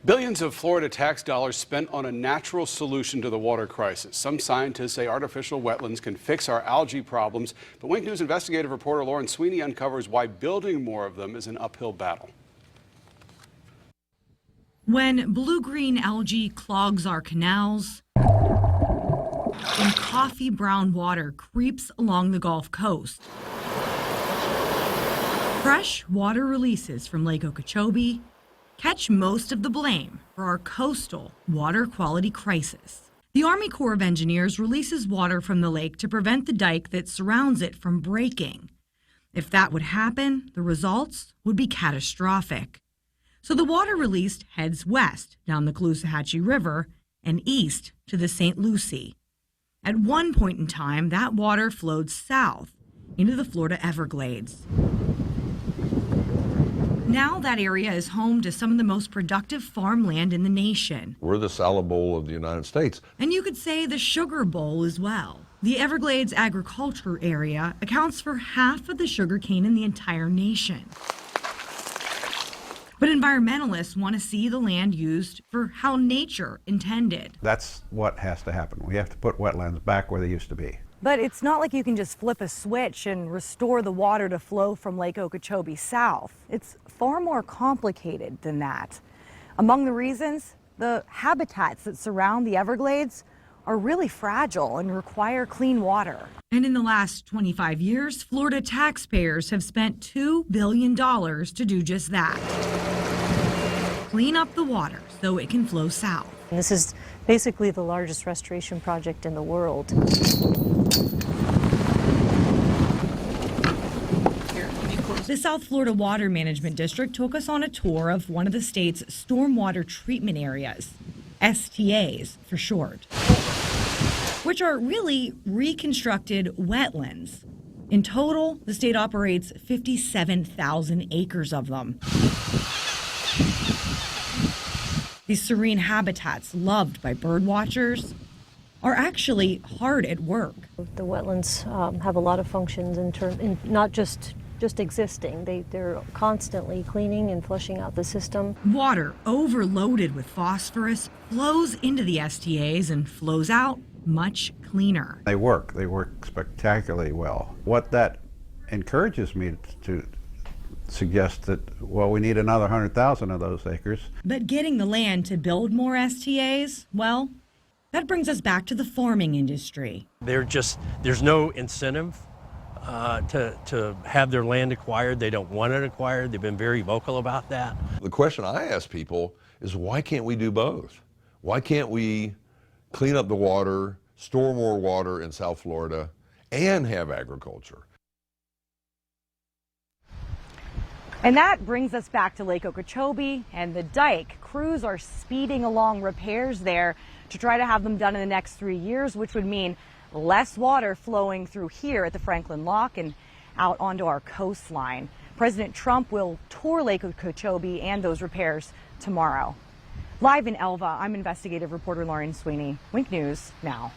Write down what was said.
Billions of Florida tax dollars spent on a natural solution to the water crisis. Some scientists say artificial wetlands can fix our algae problems, but Wink News investigative reporter Lauren Sweeney uncovers why building more of them is an uphill battle. When blue-green algae clogs our canals, when coffee brown water creeps along the Gulf Coast, fresh water releases from Lake Okeechobee catch most of the blame for our coastal water quality crisis. The Army Corps of Engineers releases water from the lake to prevent the dike that surrounds it from breaking. If that would happen, the results would be catastrophic. So the water released heads west down the Caloosahatchee River and east to the St. Lucie. At one point in time, that water flowed south into the Florida Everglades. Now that area is home to some of the most productive farmland in the nation. We're the salad bowl of the United States. And you could say the sugar bowl as well. The Everglades agriculture area accounts for half of the sugar cane in the entire nation. But environmentalists want to see the land used for how nature intended. That's what has to happen. We have to put wetlands back where they used to be. But it's not like you can just flip a switch and restore the water to flow from Lake Okeechobee south. It's far more complicated than that. Among the reasons, the habitats that surround the Everglades are really fragile and require clean water. And in the last 25 years, Florida taxpayers have spent $2 billion to do just that. Clean up the water so it can flow south. This is basically the largest restoration project in the world. The South Florida Water Management District took us on a tour of one of the state's stormwater treatment areas, STAs for short, which are really reconstructed wetlands. In total, the state operates 57,000 acres of them. These serene habitats, loved by bird watchers, are actually hard at work. The wetlands have a lot of functions in not just existing. They're constantly cleaning and flushing out the system. Water overloaded with phosphorus flows into the STAs and flows out much cleaner. They work spectacularly well. What that encourages me to suggest that, well, we need another 100,000 of those acres. But getting the land to build more STAs, well, that brings us back to the farming industry. There's no incentive to have their land acquired. They don't want it acquired. They've been very vocal about that. The question I ask people is, why can't we do both? Why can't we clean up the water, store more water in South Florida, and have agriculture? And that brings us back to Lake Okeechobee and the dike. Crews are speeding along repairs there to try to have them done in the next 3 years, which would mean less water flowing through here at the Franklin Lock and out onto our coastline. President Trump will tour Lake Okeechobee and those repairs tomorrow. Live in Elva, I'm investigative reporter Lauren Sweeney. Wink News now.